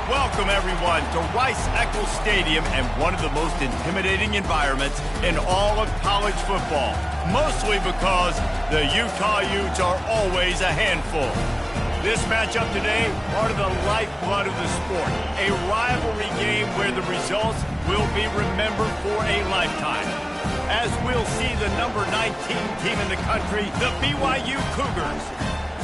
Welcome, everyone, to Rice-Eccles Stadium and one of the most intimidating environments in all of college football, mostly because the Utah Utes are always a handful. This matchup today, part of the lifeblood of the sport, a rivalry game where the results will be remembered for a lifetime. As we'll see the number 19 team in the country, the BYU Cougars,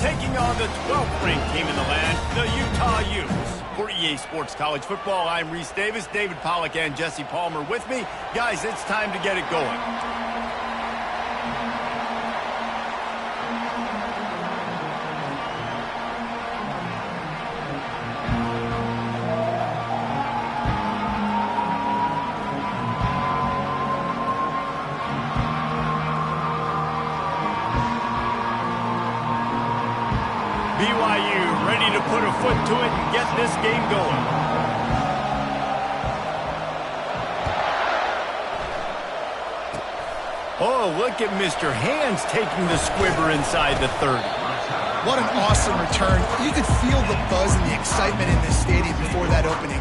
taking on the 12th-ranked team in the land, the Utah Utes. For EA Sports College Football, I'm Reese Davis, David Pollack, and Jesse Palmer with me. Guys, it's time to get it going. BYU ready to put a foot to it and get this game going. Oh, look at Mr. Hands taking the squibber inside the 30. What an awesome return. You could feel the buzz and the excitement in this stadium before that opening.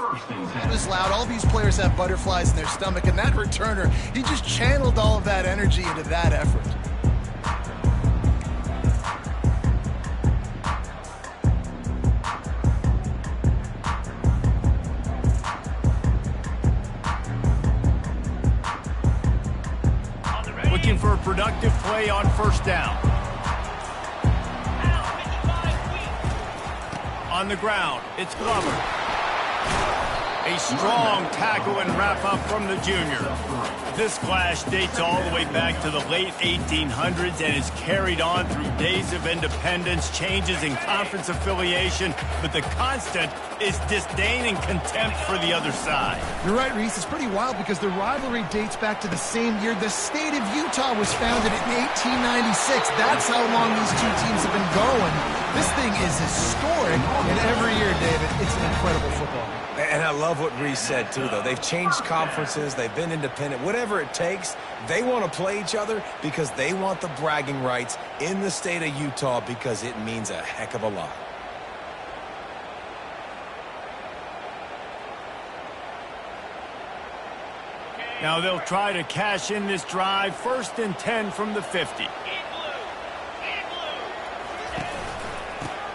It was loud. All these players have butterflies in their stomach, and that returner, he just channeled all of that energy into that effort. Looking for a productive play on first down. On the ground, it's Glover. A strong tackle and wrap-up from the junior. This clash dates all the way back to the late 1800s and is carried on through days of independence, changes in conference affiliation, but the constant is disdain and contempt for the other side. You're right, Reese. It's pretty wild because the rivalry dates back to the same year the state of Utah was founded in 1896. That's how long these two teams have been going. This thing is historic, and every year, David, it's an incredible football. And I love what Reese said, too, though. They've changed conferences. They've been independent. Whatever it takes, they want to play each other because they want the bragging rights in the state of Utah because it means a heck of a lot. Now they'll try to cash in this drive. 1st and 10 from the 50.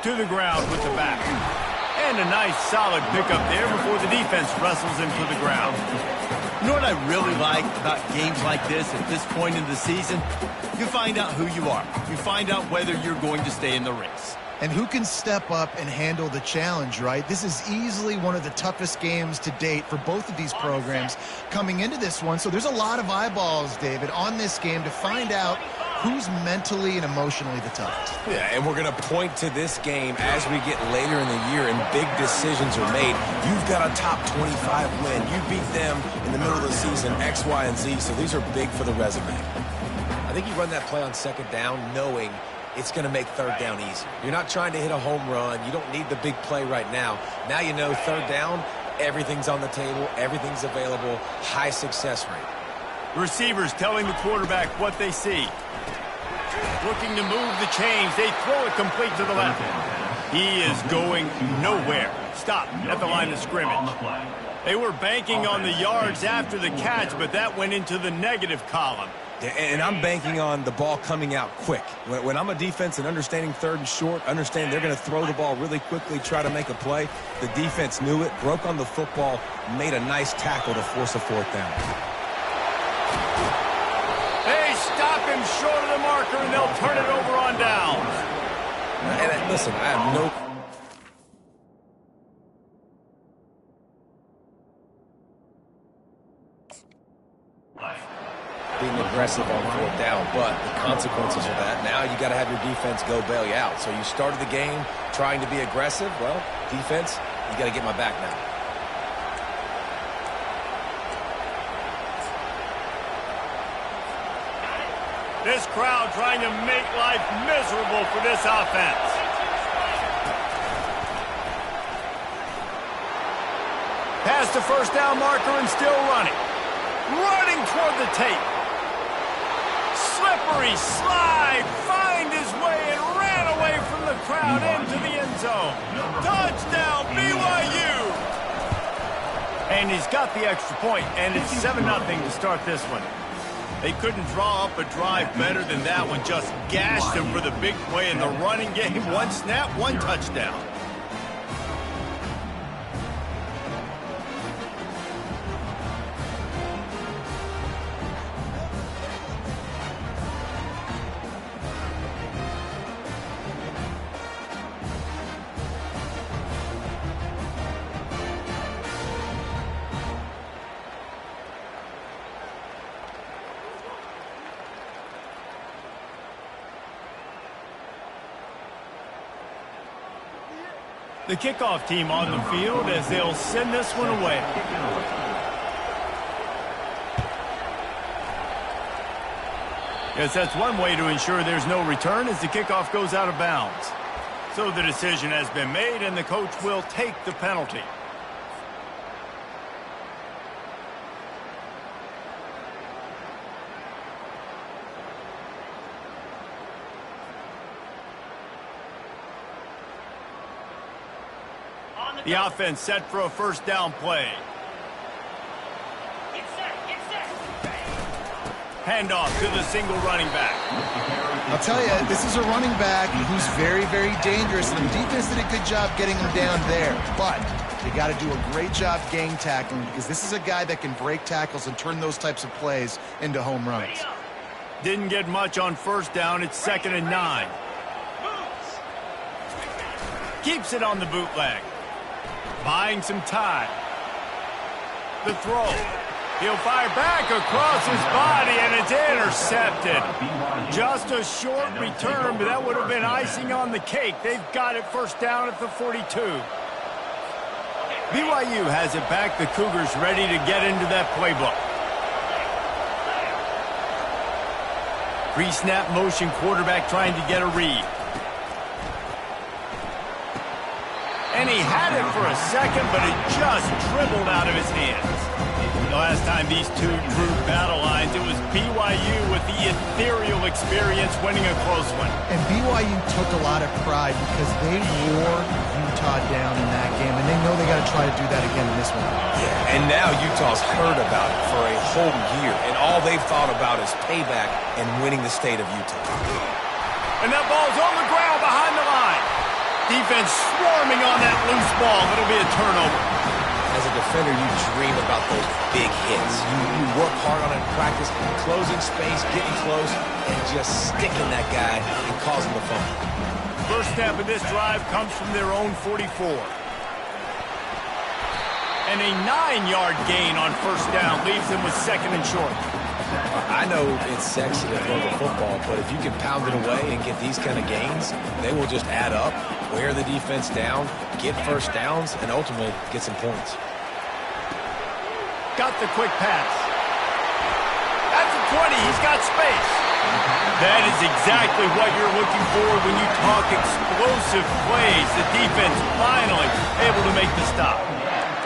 To the ground with the back. And a nice solid pickup there before the defense wrestles him to the ground. You know what I really like about games like this at this point in the season? You find out who you are. You find out whether you're going to stay in the race. And who can step up and handle the challenge, right? This is easily one of the toughest games to date for both of these programs coming into this one. So there's a lot of eyeballs, David, on this game to find out who's mentally and emotionally the toughest. Yeah, and we're going to point to this game as we get later in the year and big decisions are made. You've got a top 25 win. You beat them in the middle of the season, X, Y, and Z, so these are big for the resume. I think you run that play on 2nd down knowing it's going to make 3rd down easy. You're not trying to hit a home run. You don't need the big play right now. Now you know 3rd down, everything's on the table, everything's available, high success rate. Receivers telling the quarterback what they see. Looking to move the chains. They throw it complete to the left. He is going nowhere. Stop at the line of scrimmage. They were banking on the yards after the catch, but that went into the negative column. And I'm banking on the ball coming out quick. When I'm a defense and understanding 3rd and short, understand they're going to throw the ball really quickly, try to make a play. The defense knew it, broke on the football, made a nice tackle to force a 4th down. They stop him short of the marker, and they'll turn it over on downs. And listen, I have no... being aggressive on fourth down, but the consequences of that, now you got to have your defense go bail you out. So you started the game trying to be aggressive. Well, defense, you got to get my back now. This crowd trying to make life miserable for this offense. Past the first down marker and still running. Running toward the tape. Slippery slide, find his way and ran away from the crowd into the end zone. Touchdown, BYU! And he's got the extra point, and it's 7-0 to start this one. They couldn't draw up a drive better than that one. Just gashed him for the big play in the running game. One snap, one touchdown. The kickoff team on the field as they'll send this one away. Yes, that's one way to ensure there's no return as the kickoff goes out of bounds. So the decision has been made and the coach will take the penalty. The offense set for a first down play. Handoff to the single running back. I'll tell you, this is a running back who's very, very dangerous, and the defense did a good job getting him down there. But they got to do a great job gang tackling because this is a guy that can break tackles and turn those types of plays into home runs. Didn't get much on first down. It's 2nd and 9. Keeps it on the bootleg. Buying some time. The throw. He'll fire back across his body, and it's intercepted. Just a short return, but that would have been icing on the cake. They've got it first down at the 42. BYU has it back. The Cougars ready to get into that playbook. Pre-snap motion quarterback trying to get a read. And he had it for a second, but it just dribbled out of his hands. The last time these two drew battle lines, it was BYU with the ethereal experience winning a close one. And BYU took a lot of pride because they wore Utah down in that game, and they know they got to try to do that again in this one. Yeah, and now Utah's heard about it for a whole year, and all they've thought about is payback and winning the state of Utah. And that ball's on the ground behind the line. Defense swarming on that loose ball. It'll be a turnover. As a defender, you dream about those big hits. You work hard on it in practice, closing space, getting close, and just sticking that guy and causing the fumble. First snap of this drive comes from their own 44. And a 9-yard gain on first down leaves them with 2nd and short. I know it's sexy to throw the football, but if you can pound it away and get these kind of gains, they will just add up, wear the defense down, get first downs, and ultimately get some points. Got the quick pass. At the 20, he's got space. That is exactly what you're looking for when you talk explosive plays. The defense finally able to make the stop.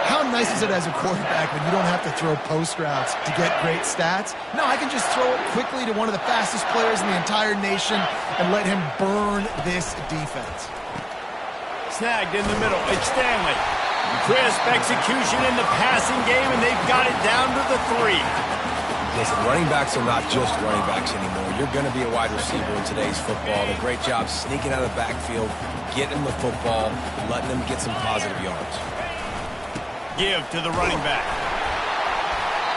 How nice is it as a quarterback when you don't have to throw post routes to get great stats? No, I can just throw it quickly to one of the fastest players in the entire nation and let him burn this defense. Snagged in the middle. It's Stanley. Crisp execution in the passing game, and they've got it down to the 3. Listen, running backs are not just running backs anymore. You're going to be a wide receiver in today's football. A great job sneaking out of the backfield, getting them the football, letting them get some positive yards. Give to the running back.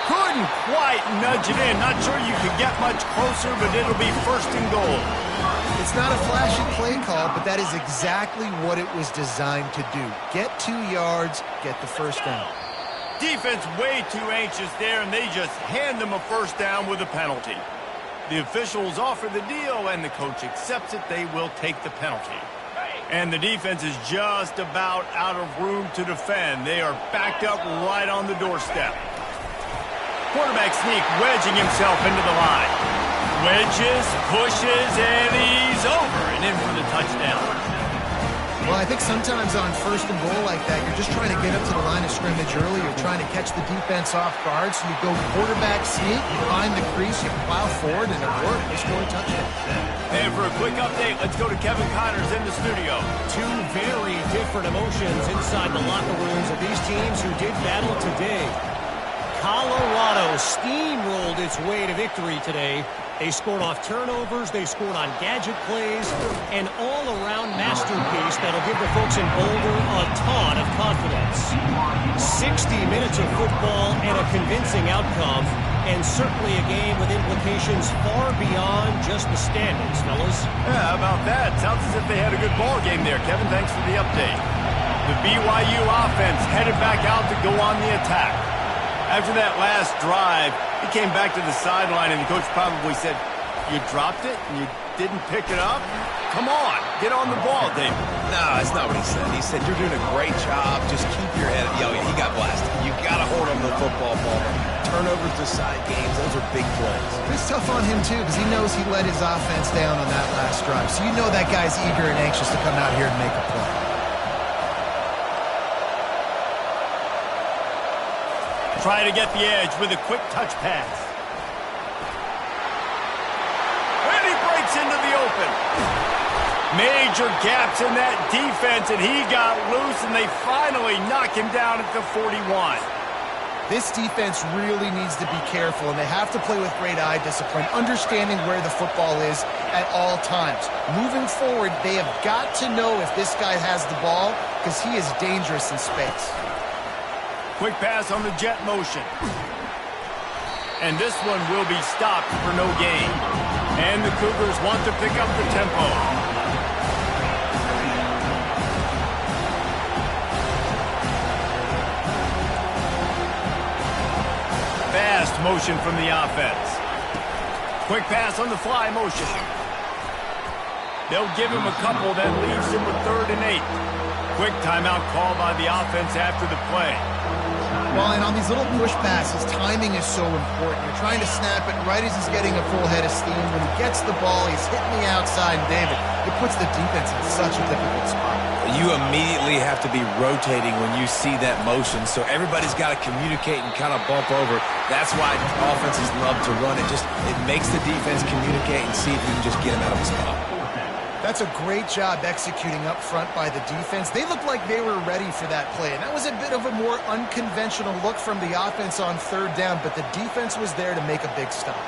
Could Couldn't quite nudge it in. Not sure you could get much closer, but it'll be first and goal. It's not a flashy play call, but that is exactly what it was designed to do. Get 2 yards, get the first down. Defense way too anxious there, and they just hand them a first down with a penalty. The officials offer the deal, and the coach accepts it. They will take the penalty. And the defense is just about out of room to defend. They are backed up right on the doorstep. Quarterback sneak wedging himself into the line. Wedges, pushes, and he's over and in for the touchdown. Well, I think sometimes on first and goal like that, you're just trying to get up to the line of scrimmage early. You're trying to catch the defense off guard. So you go quarterback sneak, you find the crease, you plow forward, and it worked. They score a touchdown. And for a quick update, let's go to Kevin Connors in the studio. Two very different emotions inside the locker rooms of these teams who did battle today. Colorado steamrolled its way to victory today. They scored off turnovers, they scored on gadget plays, an all-around masterpiece that'll give the folks in Boulder a ton of confidence. 60 minutes of football and a convincing outcome, and certainly a game with implications far beyond just the standings, fellas. Yeah, how about that? Sounds as if they had a good ball game there. Kevin, thanks for the update. The BYU offense headed back out to go on the attack. After that last drive, he came back to the sideline, and the coach probably said, "You dropped it and you didn't pick it up? Come on, get on the ball, David." No, that's not what he said. He said, "You're doing a great job. Just keep your head up." Yo, he got blasted. You got to hold on to the football ball. Turnovers decide games. Those are big plays. It's tough on him, too, because he knows he let his offense down on that last drive. So you know that guy's eager and anxious to come out here and make a play. Try to get the edge with a quick touch pass. And he breaks into the open. Major gaps in that defense, and he got loose, and they finally knock him down at the 41. This defense really needs to be careful, and they have to play with great eye discipline, understanding where the football is at all times. Moving forward, they have got to know if this guy has the ball, because he is dangerous in space. Quick pass on the jet motion. And this one will be stopped for no gain. And the Cougars want to pick up the tempo. Fast motion from the offense. Quick pass on the fly motion. They'll give him a couple, that leaves him with 3rd and 8. Quick timeout call by the offense after the play. Well, and on these little push passes, timing is so important. You're trying to snap it right as he's getting a full head of steam. When he gets the ball, he's hitting the outside, and David, it puts the defense in such a difficult spot. You immediately have to be rotating when you see that motion, so everybody's got to communicate and kind of bump over. That's why offenses love to run it. It makes the defense communicate and see if you can just get him out of the spot. That's a great job executing up front by the defense. They looked like they were ready for that play, and that was a bit of a more unconventional look from the offense on 3rd down, but the defense was there to make a big stop.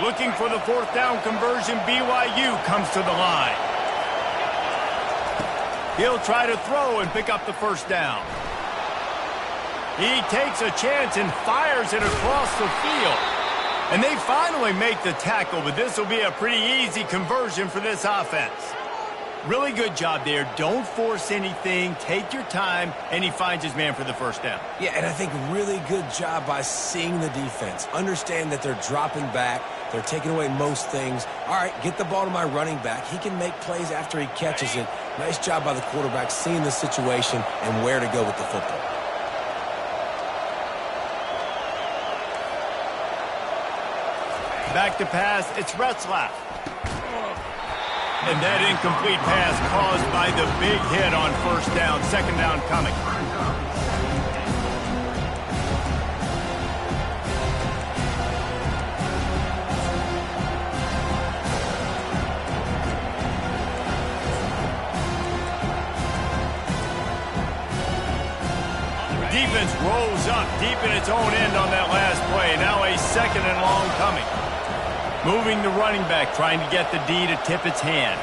Looking for the 4th down conversion, BYU comes to the line. He'll try to throw and pick up the 1st down. He takes a chance and fires it across the field. And they finally make the tackle, but this will be a pretty easy conversion for this offense. Really good job there. Don't force anything. Take your time, and he finds his man for the 1st down. Yeah, and I think really good job by seeing the defense. Understand that they're dropping back. They're taking away most things. All right, get the ball to my running back. He can make plays after he catches it. Nice job by the quarterback seeing the situation and where to go with the football. Back to pass, it's Retzlaff. And that incomplete pass caused by the big hit on first down. Second down coming. Defense rolls up deep in its own end on that last play. Now a second and long coming. Moving the running back, trying to get the D to tip its hand.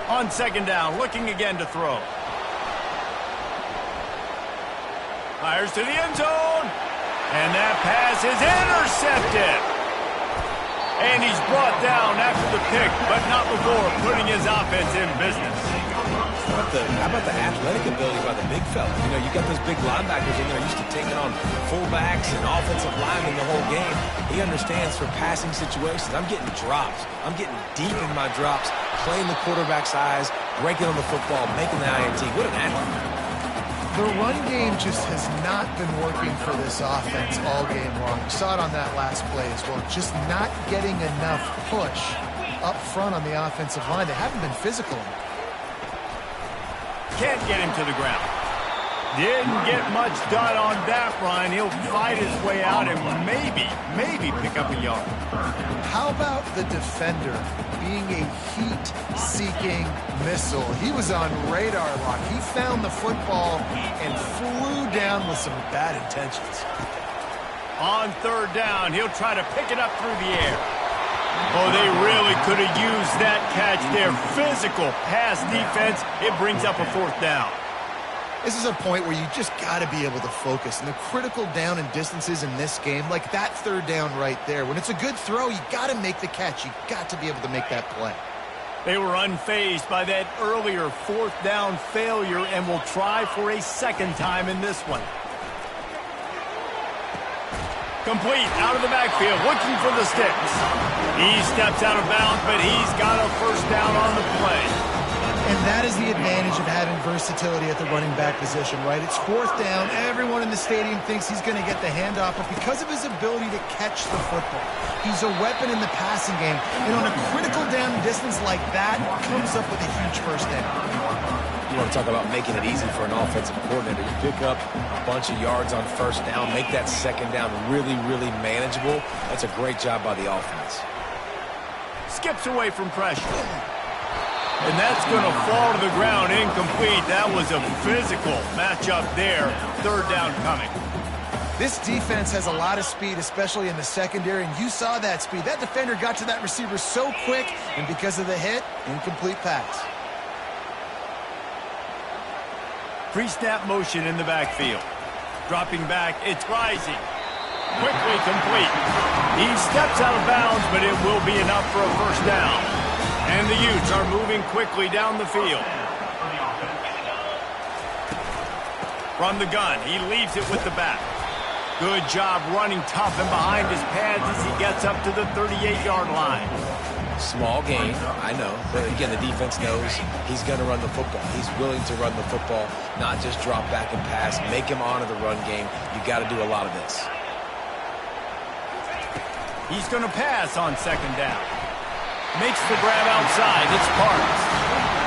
On second down, looking again to throw. Fires to the end zone. And that pass is intercepted. And he's brought down after the pick, but not before putting his offense in business. How about the athletic ability by the big fella? You know, you got those big linebackers in there used to taking on fullbacks and offensive linemen the whole game. He understands for passing situations. I'm getting drops. I'm getting deep in my drops, playing the quarterback's eyes, breaking on the football, making the INT. What an athlete. The run game just has not been working for this offense all game long. We saw it on that last play as well. Just not getting enough push up front on the offensive line. They haven't been physical. Can't get him to the ground. Didn't get much done on that run. He'll fight his way out and maybe pick up a yard. How about the defender being a heat-seeking missile? He was on radar lock. He found the football and flew down with some bad intentions. On third down, he'll try to pick it up through the air. Oh, they really could have used that catch there. Physical pass defense. It brings up a fourth down. This is a point where you just got to be able to focus. And the critical down and distances in this game, like that third down right there, when it's a good throw, you got to make the catch. You got to be able to make that play. They were unfazed by that earlier fourth down failure and will try for a second time in this one. Complete out of the backfield, looking for the sticks. He steps out of bounds, but he's got a first down on the play. And that is the advantage of having versatility at the running back position, right? It's fourth down. Everyone in the stadium thinks he's going to get the handoff, but because of his ability to catch the football, he's a weapon in the passing game. And on a critical down distance like that, comes up with a huge first down. You want to talk about making it easy for an offensive coordinator. You pick up a bunch of yards on first down, make that second down really, really manageable. That's a great job by the offense. Skips away from pressure. And that's going to fall to the ground incomplete. That was a physical matchup there. Third down coming. This defense has a lot of speed, especially in the secondary, and you saw that speed. That defender got to that receiver so quick, and because of the hit, incomplete pass. Pre-snap motion in the backfield. Dropping back, it's rising. Quickly complete. He steps out of bounds, but it will be enough for a first down. And the Utes are moving quickly down the field. From the gun, he leaves it with the back. Good job running tough and behind his pads as he gets up to the 38-yard line. Small game, I know. But again, the defense knows he's going to run the football. He's willing to run the football, not just drop back and pass. Make him honor the run game. You got to do a lot of this. He's going to pass on second down. Makes the grab outside. It's Parks.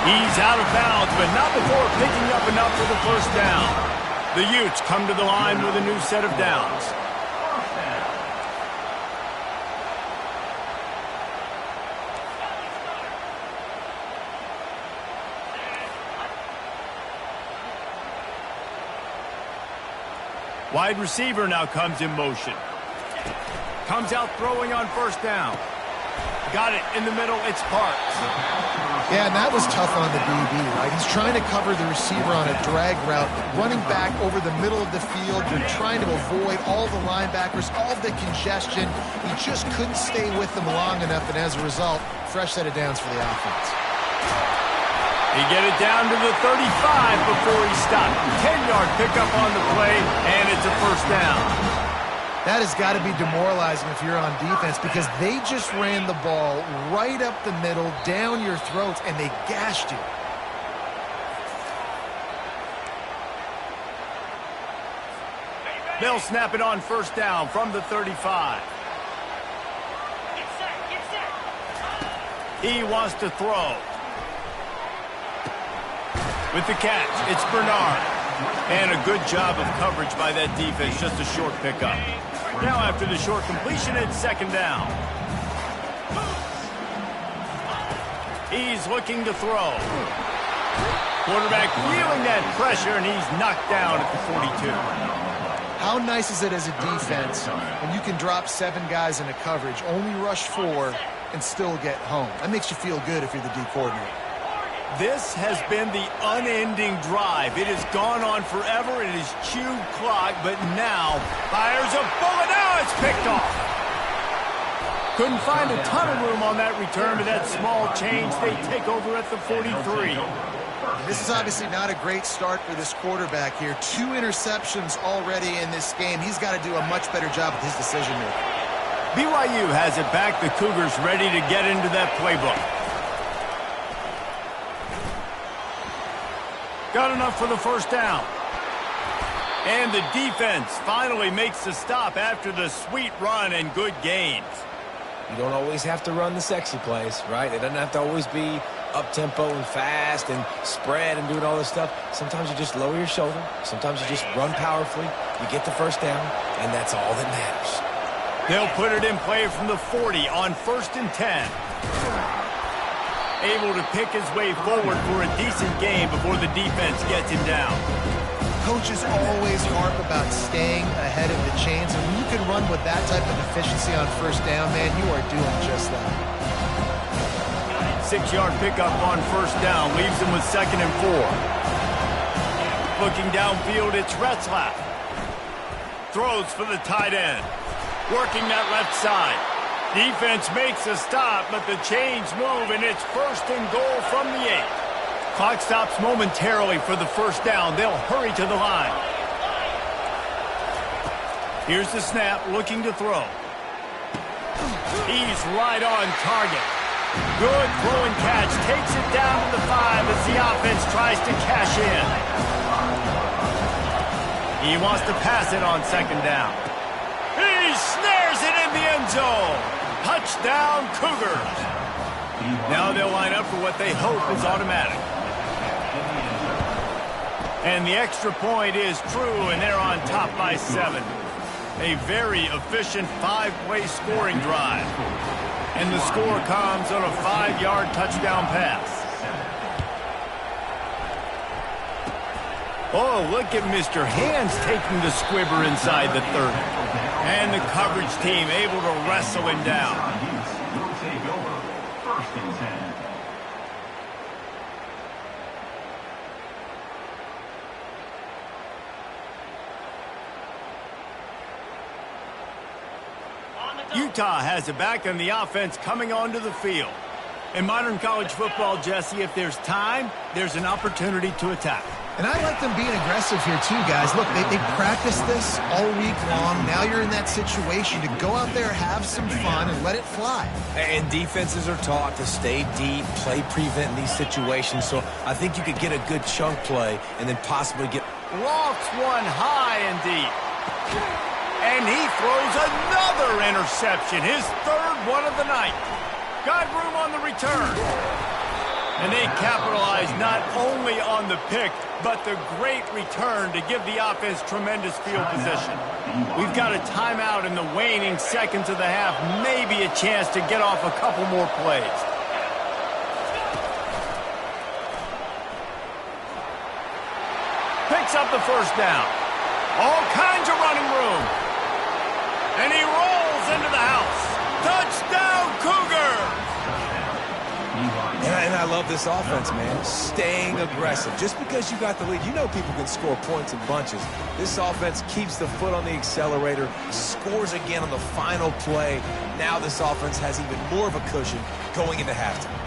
He's out of bounds, but not before picking up enough for the first down. The Utes come to the line with a new set of downs. Wide receiver now comes in motion. Comes out throwing on first down. Got it in the middle. It's Parks. Yeah, and that was tough on the DB, right? He's trying to cover the receiver on a drag route, running back over the middle of the field. You're trying to avoid all the linebackers, all the congestion. He just couldn't stay with them long enough, and as a result, fresh set of downs for the offense. He get it down to the 35 before he stopped. 10-yard pickup on the play, and it's a first down. That has got to be demoralizing if you're on defense because they just ran the ball right up the middle, down your throats, and they gashed you. They'll snap it on first down from the 35. He wants to throw. With the catch, it's Bernard. And a good job of coverage by that defense, just a short pickup. Now after the short completion, it's second down. He's looking to throw. Quarterback feeling that pressure, and he's knocked down at the 42. How nice is it as a defense when you can drop 7 guys into coverage, only rush 4, and still get home? That makes you feel good if you're the D coordinator. This has been the unending drive. It has gone on forever. It has chewed clock, but now fires a bullet. Now it's picked off. Couldn't find a ton of room on that return, but that small change, they take over at the 43. This is obviously not a great start for this quarterback here. 2 interceptions already in this game. He's got to do a much better job with his decision making. BYU has it back. The Cougars ready to get into that playbook. Got enough for the first down. And the defense finally makes the stop after the sweet run and good gains. You don't always have to run the sexy plays, right? It doesn't have to always be up-tempo and fast and spread and doing all this stuff. Sometimes you just lower your shoulder. Sometimes you just run powerfully. You get the first down, and that's all that matters. They'll put it in play from the 40 on 1st and 10. Able to pick his way forward for a decent game before the defense gets him down. Coaches always harp about staying ahead of the chains, and when you can run with that type of efficiency on 1st down, man, you are doing just that. 6-yard pickup on 1st down leaves him with 2nd and 4. Looking downfield, it's Retzlaff. Throws for the tight end. Working that left side. Defense makes a stop, but the chains move, and it's 1st and goal from the 8. Clock stops momentarily for the 1st down. They'll hurry to the line. Here's the snap, looking to throw. He's right on target. Good throw and catch. Takes it down to the 5 as the offense tries to cash in. He wants to pass it on 2nd down. He snares it in the end zone. Touchdown, Cougars. Now they'll line up for what they hope is automatic. And the extra point is true, and they're on top by 7. A very efficient 5-play scoring drive. And the score comes on a 5-yard touchdown pass. Oh, look at Mr. Hands taking the squibber inside the 30. And the coverage team able to wrestle him down. Will take over 1st and 10. Utah has it back on the offense coming onto the field. In modern college football, Jesse, if there's time, there's an opportunity to attack. And I like them being aggressive here too, guys. Look, they practiced this all week long. Now you're in that situation to go out there, have some fun, and let it fly. And defenses are taught to stay deep, play prevent in these situations. So I think you could get a good chunk play and then possibly get... Lofts one high and deep. And he throws another interception, his 3rd one of the night. Got room on the return. And they capitalize not only on the pick, but the great return to give the offense tremendous field position. We've got a timeout in the waning seconds of the half, maybe a chance to get off a couple more plays. Picks up the 1st down. All kinds of running room. And he rolls into the house. Touchdown, Cougars! And I love this offense, man. Staying aggressive. Just because you got the lead, you know people can score points in bunches. This offense keeps the foot on the accelerator, scores again on the final play. Now this offense has even more of a cushion going into halftime.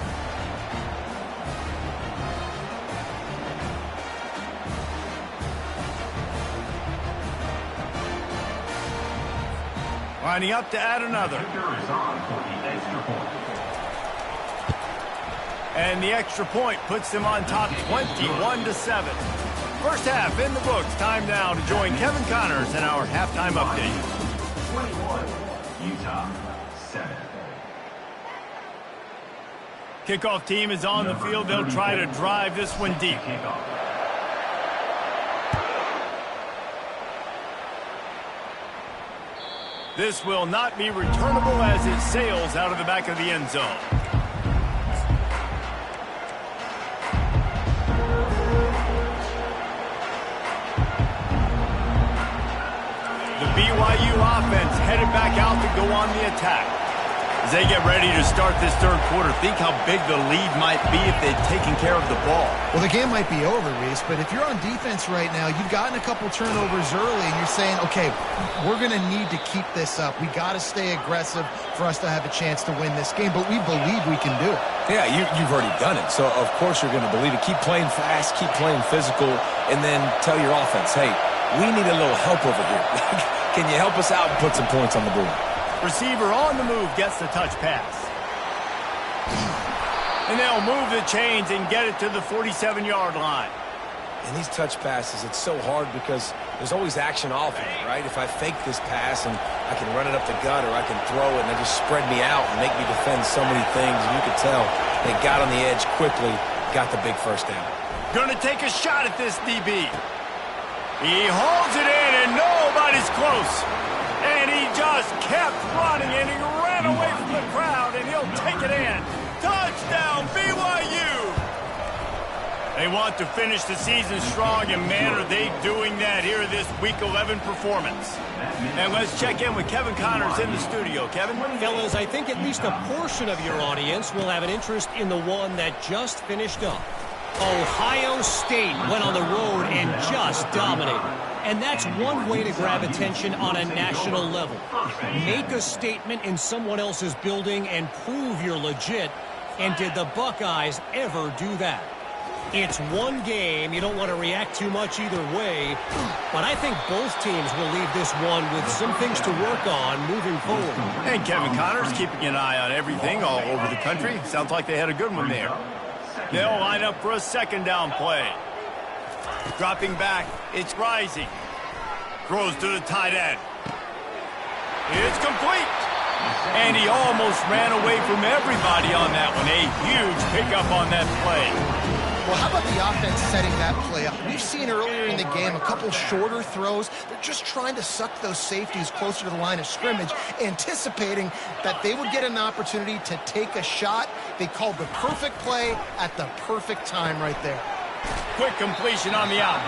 Lining up to add another. And the extra point puts them on top 21-7. First half in the books. Time now to join Kevin Connors in our halftime update. 21, Utah, 7. Kickoff team is on the field. They'll try to drive this one deep. This will not be returnable as it sails out of the back of the end zone. The BYU offense headed back out to go on the attack. As they get ready to start this third quarter, think how big the lead might be if they'd taken care of the ball. Well, the game might be over, Reese, but if you're on defense right now, you've gotten a couple turnovers early, and you're saying, okay, we're going to need to keep this up. We got to stay aggressive for us to have a chance to win this game, but we believe we can do it. Yeah, you've already done it, so of course you're going to believe it. Keep playing fast, keep playing physical, and then tell your offense, hey, we need a little help over here. Can you help us out and put some points on the board? Receiver on the move gets the touch pass. And they'll move the chains and get it to the 47-yard line. And these touch passes, it's so hard because there's always action off of it, right? If I fake this pass and I can run it up the gut or I can throw it and they just spread me out and make me defend so many things. And you could tell they got on the edge quickly, got the big first down. Gonna take a shot at this DB. He holds it in and nobody's close. And he just kept running, and he ran away from the crowd, and he'll take it in. Touchdown, BYU! They want to finish the season strong, and man, are they doing that here this Week 11 performance. And let's check in with Kevin Connors in the studio. Kevin? Fellas, I think at least a portion of your audience will have an interest in the one that just finished up. Ohio State went on the road and just dominated. And that's one way to grab attention on a national level. Make a statement in someone else's building and prove you're legit. And did the Buckeyes ever do that? It's one game. You don't want to react too much either way. But I think both teams will leave this one with some things to work on moving forward. And Kevin Connors keeping an eye on everything all over the country. Sounds like they had a good one there. They'll line up for a second down play. Dropping back, it's Rising. Throws to the tight end. It's complete. And he almost ran away from everybody on that one. A huge pickup on that play. Well, how about the offense setting that play up? We've seen earlier in the game a couple shorter throws. They're just trying to suck those safeties closer to the line of scrimmage, anticipating that they would get an opportunity to take a shot. They called the perfect play at the perfect time right there. Quick completion on the out.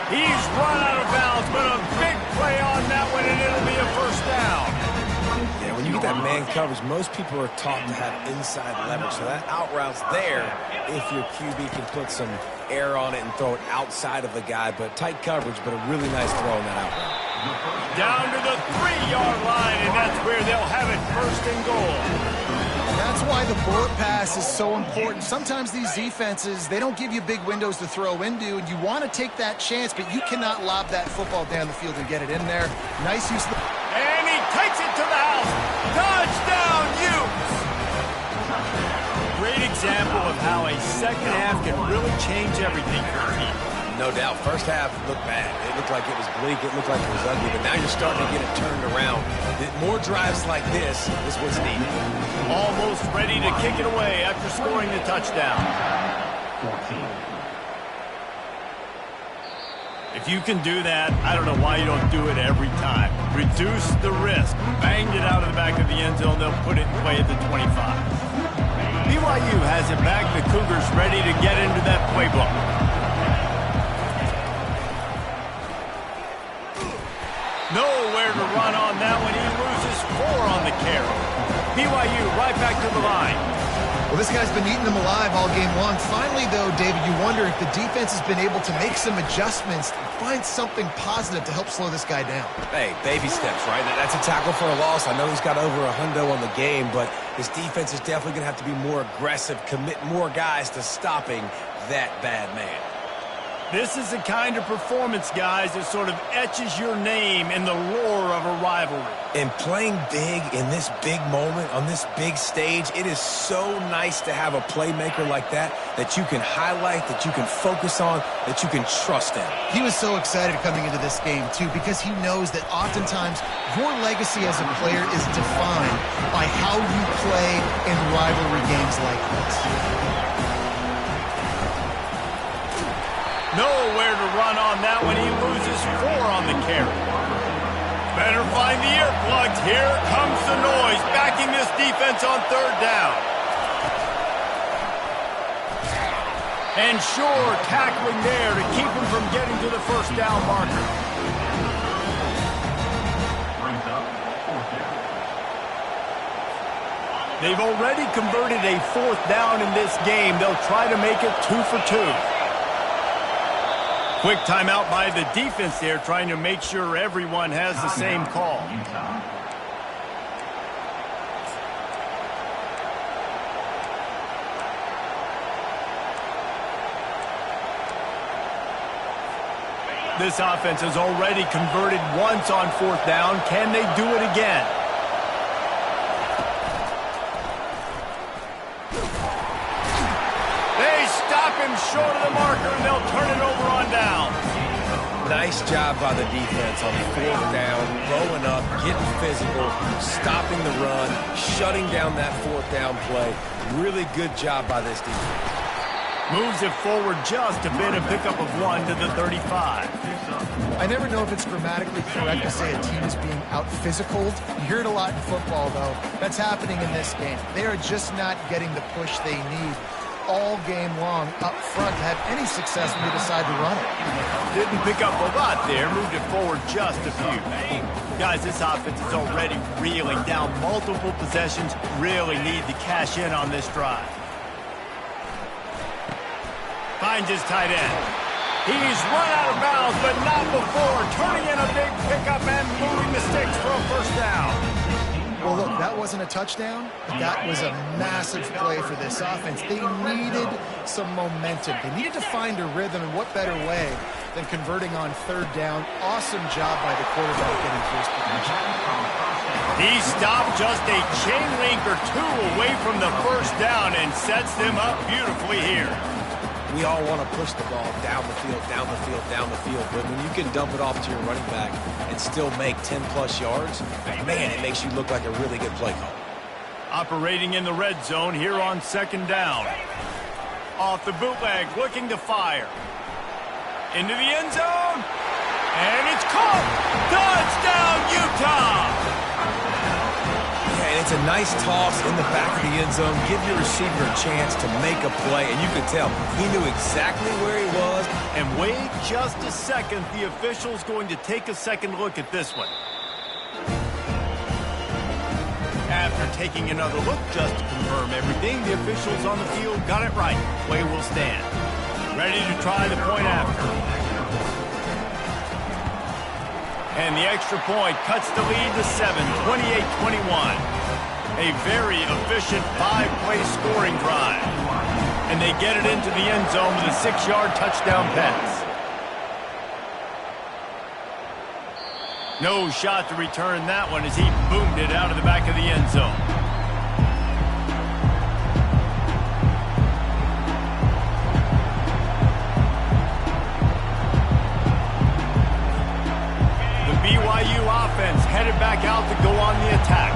He's run out of bounds, but a big play on that one, and it'll be a first down. Yeah, when you get that man coverage, most people are taught to have inside leverage. So that out route's there if your QB can put some air on it and throw it outside of the guy. But tight coverage, but a really nice throw on that out route. Down to the 3-yard line, and that's where they'll have it first and goal. That's why the bullet pass is so important. Sometimes these defenses, they don't give you big windows to throw into, and you want to take that chance, but you cannot lob that football down the field and get it in there. Nice use of the... And he takes it to the house. Touchdown, Utes! Great example of how a second half can really change everything for a team. No doubt. First half looked bad. It looked like it was bleak. It looked like it was ugly. But now you're starting to get it turned around. More drives like this is what's needed. Almost ready to kick it away after scoring the touchdown. 14. If you can do that, I don't know why you don't do it every time. Reduce the risk. Banged it out of the back of the end zone. They'll put it in play at the 25. BYU has it back. The Cougars ready to get into that playbook. Nowhere to run on that one. He loses 4 on the carry. BYU right back to the line. Well, this guy's been eating them alive all game long. Finally, though, David, you wonder if the defense has been able to make some adjustments, find something positive to help slow this guy down. Hey, baby steps, right? That's a tackle for a loss. I know he's got over $100 on the game, but his defense is definitely going to have to be more aggressive, commit more guys to stopping that bad man. This is the kind of performance, guys, that sort of etches your name in the lore of a rivalry. And playing big in this big moment, on this big stage, it is so nice to have a playmaker like that you can highlight, that you can focus on, that you can trust in. He was so excited coming into this game, too, because he knows that oftentimes your legacy as a player is defined by how you play in rivalry games like this. Nowhere to run on that one. He loses 4 on the carry. Better find the earplugs. Here comes the noise, backing this defense on 3rd down. And sure, tackling there to keep him from getting to the 1st down marker. Brings up 4th down. They've already converted a 4th down in this game. They'll try to make it 2 for 2. Quick timeout by the defense there, trying to make sure everyone has the same call. Utah. This offense has already converted once on 4th down. Can they do it again? They stop him short of the marker, and they'll turn it over on down. Nice job by the defense on 4th down, blowing up, getting physical, stopping the run, shutting down that 4th down play. Really good job by this defense. Moves it forward just a bit, a pickup of 1 to the 35. I never know if it's grammatically correct to say a team is being out-physicaled. You hear it a lot in football, though. That's happening in this game. They are just not getting the push they need all game long up front to have any success when they decide to run it. Didn't pick up a lot there, moved it forward just a few. Guys, this offense is already reeling down multiple possessions. Really need to cash in on this drive. Finds his tight end. He's run out of bounds, but not before. Turning in a big pickup and moving the sticks for a 1st down. Well, look, that wasn't a touchdown, but that was a massive play for this offense. They needed some momentum. They needed to find a rhythm, and what better way than converting on 3rd down. Awesome job by the quarterback getting first position. He stopped just a chain link or 2 away from the 1st down and sets them up beautifully here. We all want to push the ball down the field, down the field, down the field. But when you can dump it off to your running back and still make 10-plus yards, man, it makes you look like a really good play call. Operating in the red zone here on 2nd down. Off the bootleg, looking to fire. Into the end zone. And it's caught. Touchdown, Utah! And it's a nice toss in the back of the end zone. Give your receiver a chance to make a play, and you could tell he knew exactly where he was. And wait just a second. The official's going to take a second look at this one. After taking another look just to confirm everything, the officials on the field got it right. Play will stand. Ready to try the point after. And the extra point cuts the lead to 7, 28-21. A very efficient 5-play scoring drive. And they get it into the end zone with a 6-yard touchdown pass. No shot to return that one as he boomed it out of the back of the end zone. BYU offense headed back out to go on the attack.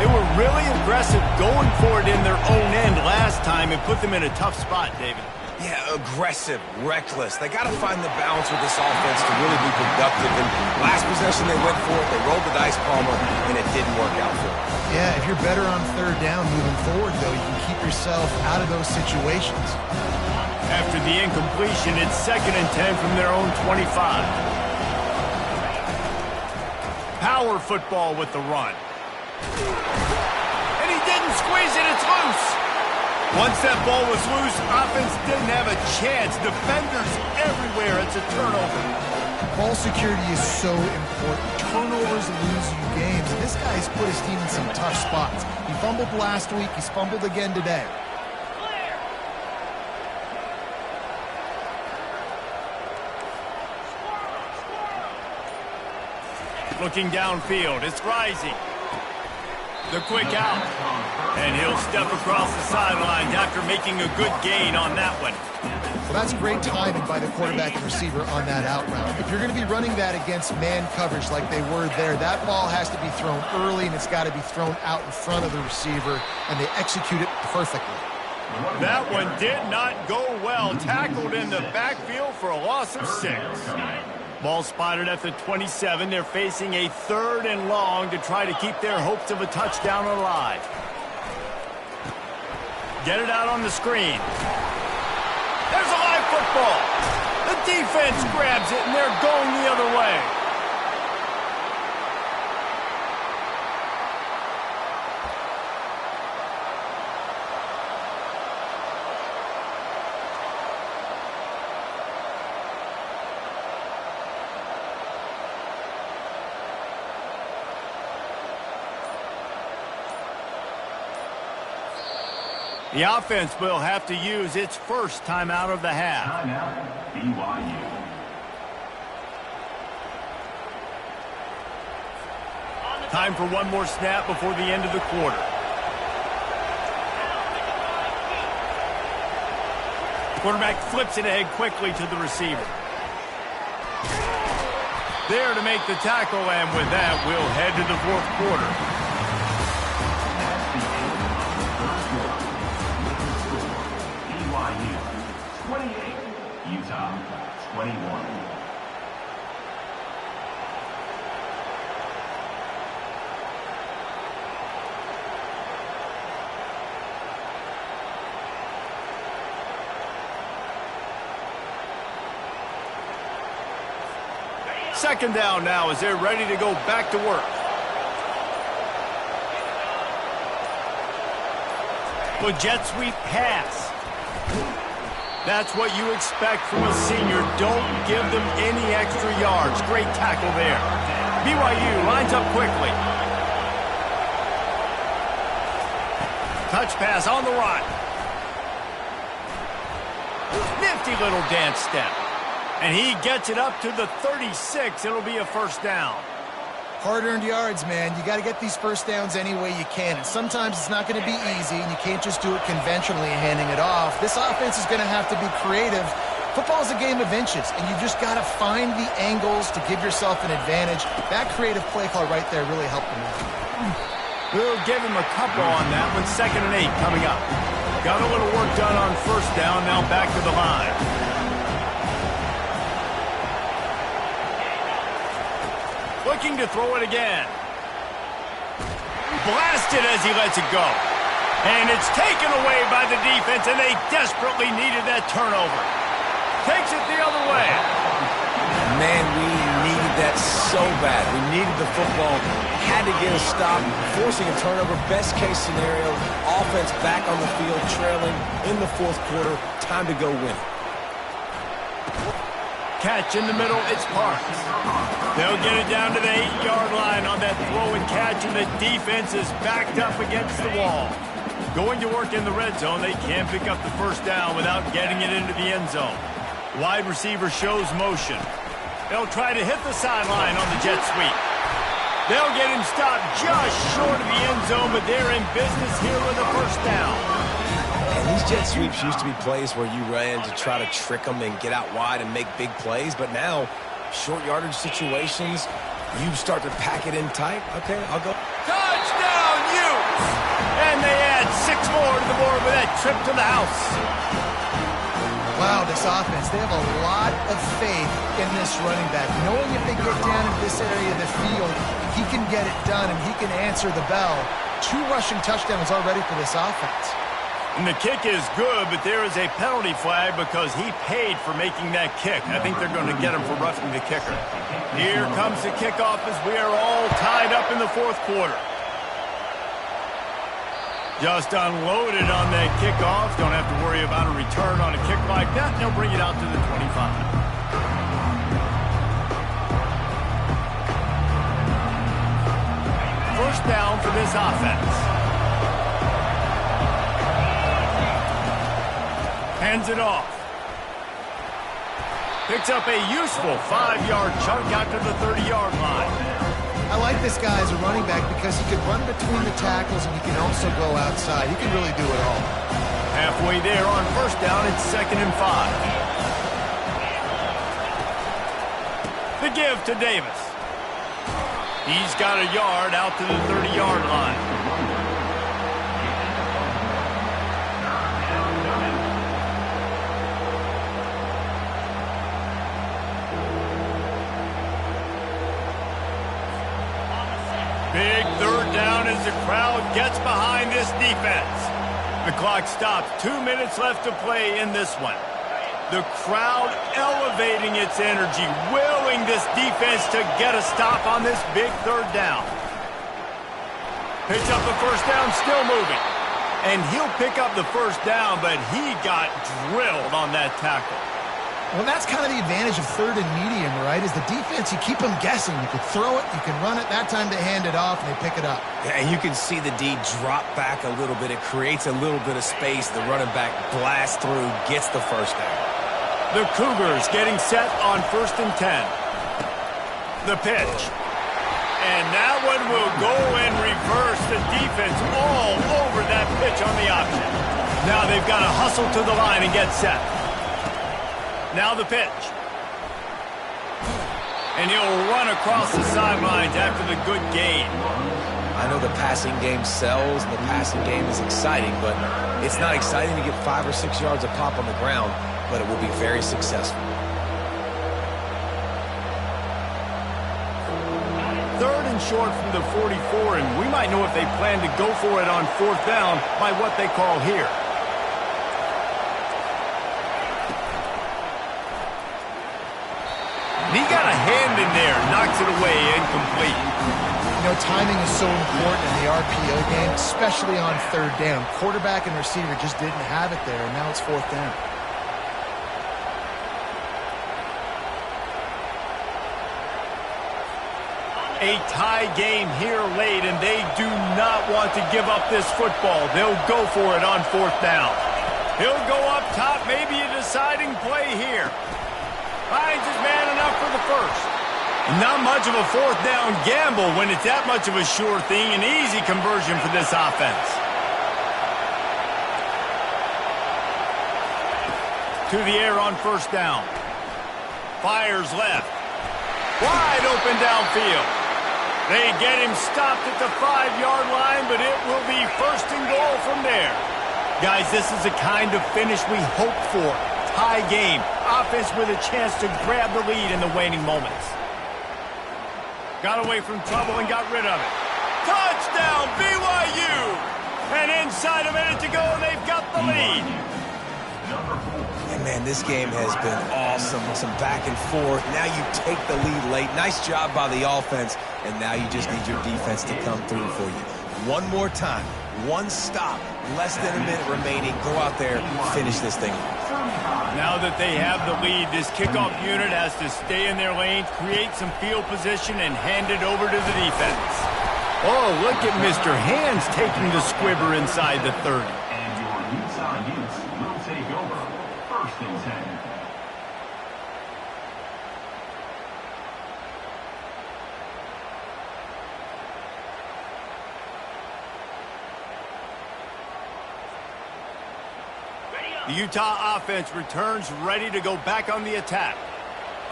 They were really aggressive going for it in their own end last time and put them in a tough spot, David. Yeah, aggressive, reckless. They got to find the balance with this offense to really be productive. And last possession they went for it, they rolled the dice, Palmer, and it didn't work out for them. Yeah, if you're better on 3rd down moving forward, though, you can keep yourself out of those situations. After the incompletion, it's 2nd and 10 from their own 25. Power football with the run. And he didn't squeeze it, it's loose. Once that ball was loose, offense didn't have a chance. Defenders everywhere, it's a turnover. Ball security is so important. Turnovers lose you games. And this guy's put his team in some tough spots. He fumbled last week, he's fumbled again today. Looking downfield, it's rising. The quick out. And he'll step across the sidelines after making a good gain on that one. Well, that's great timing by the quarterback and receiver on that out route. If you're going to be running that against man coverage like they were there, that ball has to be thrown early, and it's got to be thrown out in front of the receiver, and they execute it perfectly. That one did not go well. Tackled in the backfield for a loss of 6. Ball spotted at the 27. They're facing a 3rd and long to try to keep their hopes of a touchdown alive. Get it out on the screen. There's a live football. The defense grabs it, and they're going the other way. The offense will have to use its first timeout of the half. Timeout, BYU. Time for one more snap before the end of the quarter. Quarterback flips it ahead quickly to the receiver. There to make the tackle, and with that, we'll head to the 4th quarter. BYU 28, Utah 21. Second down now as they're ready to go back to work. With jet sweep pass. That's what you expect from a senior. Don't give them any extra yards. Great tackle there. BYU lines up quickly. Touch pass on the run. Nifty little dance step. And he gets it up to the 36. It'll be a first down. Hard-earned yards, man. You got to get these first downs any way you can. And sometimes it's not going to be easy, and you can't just do it conventionally handing it off. This offense is going to have to be creative. Football is a game of inches, and you just got to find the angles to give yourself an advantage. That creative play call right there really helped them out. We'll give him a couple on that one. 2nd and 8 coming up. Got a little work done on first down. Now back to the line. Looking to throw it again. Blasted as he lets it go. And it's taken away by the defense, and they desperately needed that turnover. Takes it the other way. Man, we needed that so bad. We needed the football. Had to get a stop, forcing a turnover. Best case scenario, offense back on the field, trailing in the 4th quarter. Time to go win. Catch in the middle, it's Parks. They'll get it down to the 8-yard line on that throw and catch, and the defense is backed up against the wall. Going to work in the red zone, they can't pick up the first down without getting it into the end zone. Wide receiver shows motion. They'll try to hit the sideline on the jet sweep. They'll get him stopped just short of the end zone, but they're in business here with a first down. And these jet sweeps used to be plays where you ran to try to trick them and get out wide and make big plays, but now short yardage situations, you start to pack it in tight. Okay, I'll go. Touchdown, Utes! And they add 6 more to the board with that trip to the house. Wow, this offense, they have a lot of faith in this running back. Knowing if they get down in this area of the field, he can get it done and he can answer the bell. 2 rushing touchdowns already for this offense. And the kick is good, but there is a penalty flag because he paid for making that kick. I think they're going to get him for roughing the kicker. Here comes the kickoff as we are all tied up in the 4th quarter. Just unloaded on that kickoff. Don't have to worry about a return on a kick like that. They'll bring it out to the 25. First down for this offense. Hands it off. Picks up a useful 5-yard chunk out to the 30-yard line. I like this guy as a running back because he can run between the tackles and he can also go outside. He can really do it all. Halfway there on first down, it's 2nd and 5. The give to Davis. He's got a yard out to the 30-yard line. Big 3rd down as the crowd gets behind this defense. The clock stops. 2 minutes left to play in this one. The crowd elevating its energy, willing this defense to get a stop on this big 3rd down. Picks up the first down, still moving. And he'll pick up the first down, but he got drilled on that tackle. Well, that's kind of the advantage of 3rd and medium, right? Is the defense, you keep them guessing. You can throw it, you can run it. That time they hand it off, and they pick it up. Yeah, and you can see the D drop back a little bit. It creates a little bit of space. The running back blasts through, gets the first down. The Cougars getting set on 1st and 10. The pitch. And that one will go and reverse the defense all over that pitch on the option. Now they've got to hustle to the line and get set. Now the pitch. And he'll run across the sidelines after the good gain. I know the passing game sells and the passing game is exciting, but it's not exciting to get 5 or 6 yards of pop on the ground, but it will be very successful. 3rd and short from the 44, and we might know if they plan to go for it on 4th down by what they call here. He got a hand in there, knocks it away, incomplete. You know, timing is so important in the RPO game, especially on 3rd down. Quarterback and receiver just didn't have it there, and now it's 4th down. A tie game here late, and they do not want to give up this football. They'll go for it on 4th down. He'll go up top, maybe a deciding play here. Finds his man enough for the first. Not much of a 4th down gamble when it's that much of a sure thing. An easy conversion for this offense. To the air on 1st down. Fires left. Wide open downfield. They get him stopped at the 5-yard line, but it will be 1st and goal from there. Guys, this is the kind of finish we hope for. Tie game. Offense with a chance to grab the lead in the waning moments. Got away from trouble and got rid of it. Touchdown, BYU! And inside a minute to go, and they've got the lead. And man, this game has been awesome. Some back and forth. Now you take the lead late. Nice job by the offense. And now you just need your defense to come through for you. One more time. One stop. Less than a minute remaining. Go out there, finish this thing. Now that they have the lead, this kickoff unit has to stay in their lanes, create some field position, and hand it over to the defense. Oh, look at Mr. Hands taking the squibber inside the 30. And your Utah Utes will take over 1st and 10. The Utah offense returns ready to go back on the attack.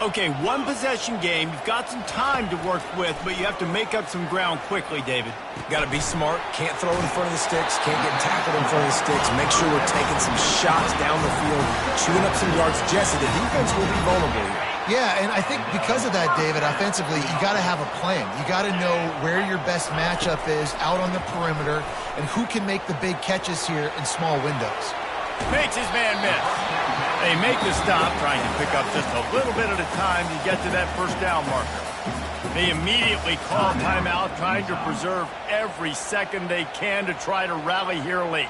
Okay, one possession game. You've got some time to work with, but you have to make up some ground quickly, David. Got to be smart. Can't throw in front of the sticks. Can't get tackled in front of the sticks. Make sure we're taking some shots down the field, chewing up some yards. Jesse, the defense will be vulnerable here. Yeah, and I think because of that, David, offensively, you got to have a plan. You got to know where your best matchup is out on the perimeter and who can make the big catches here in small windows. Makes his man miss. They make the stop, trying to pick up just a little bit at a time to get to that 1st down marker. They immediately call timeout, trying to preserve every second they can to try to rally here late.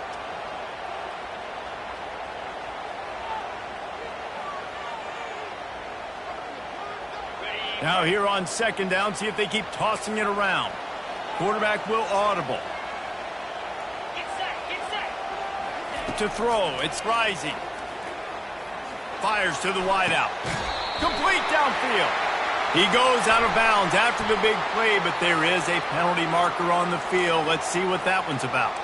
Now here on 2nd down, see if they keep tossing it around. Quarterback will audible. To throw, it's rising. Fires to the wideout. Complete downfield. He goes out of bounds after the big play, but there is a penalty marker on the field. Let's see what that one's about.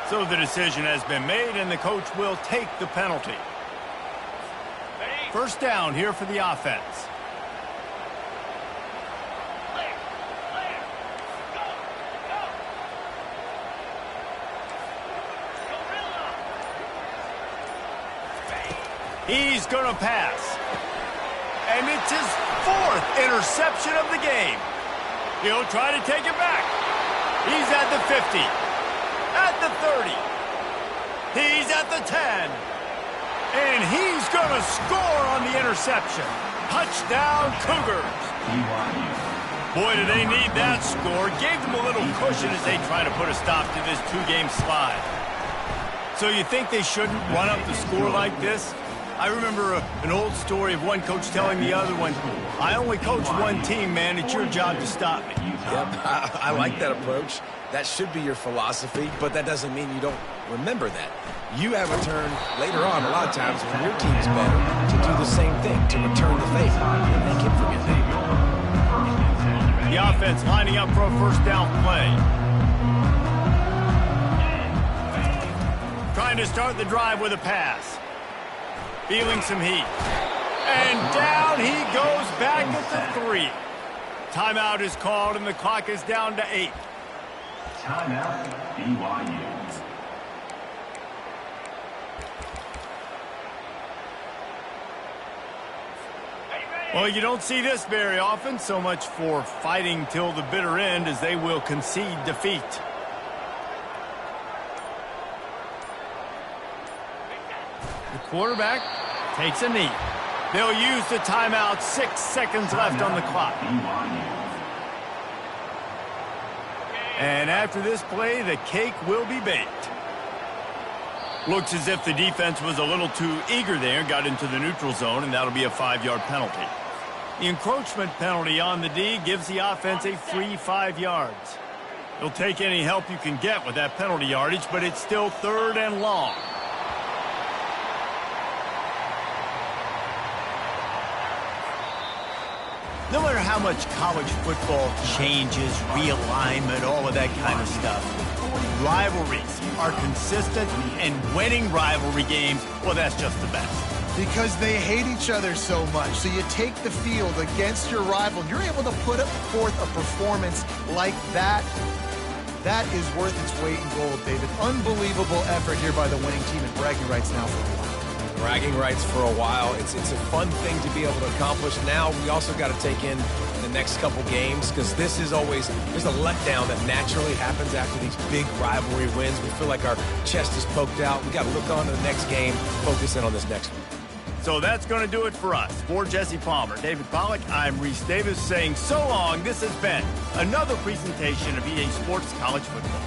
So the decision has been made, and the coach will take the penalty. First down here for the offense. He's going to pass. And it's his 4th interception of the game. He'll try to take it back. He's at the 50. At the 30. He's at the 10. And he's going to score on the interception. Touchdown, Cougars. Boy, do they need that score. Gave them a little cushion as they try to put a stop to this 2-game slide. So you think they shouldn't run up the score like this? I remember an old story of one coach telling the other one, I only coach one team, man. It's your job to stop me. Yep, I like that approach. That should be your philosophy, but that doesn't mean you don't remember that. You have a turn later on, a lot of times, when your team's better, to do the same thing, to return the favor. And they can forget that. The offense lining up for a first down play. Trying to start the drive with a pass. Feeling some heat. And down he goes back at the 3. Timeout is called, and the clock is down to 8. Timeout, BYU. Well, you don't see this very often. So much for fighting till the bitter end, as they will concede defeat. The quarterback takes a knee. They'll use the timeout. 6 seconds left on the clock. And after this play, the cake will be baked. Looks as if the defense was a little too eager there, got into the neutral zone, and that'll be a 5-yard penalty. The encroachment penalty on the D gives the offense a free 5 yards. You'll take any help you can get with that penalty yardage, but it's still 3rd and long. No matter how much college football changes, realignment, all of that kind of stuff, rivalries are consistent, and winning rivalry games, well, that's just the best. Because they hate each other so much. So you take the field against your rival, you're able to put forth a performance like that. That is worth its weight in gold, David. Unbelievable effort here by the winning team, and bragging rights now for a while. Bragging rights for a while. It's a fun thing to be able to accomplish. Now we also got to take in the next couple games, because this is always, there's a letdown that naturally happens after these big rivalry wins. We feel like our chest is poked out. We got to look on to the next game, focus in on this next one. So that's going to do it for us. For Jesse Palmer, David Pollack, I'm Reese Davis saying so long. This has been another presentation of EA Sports College Football.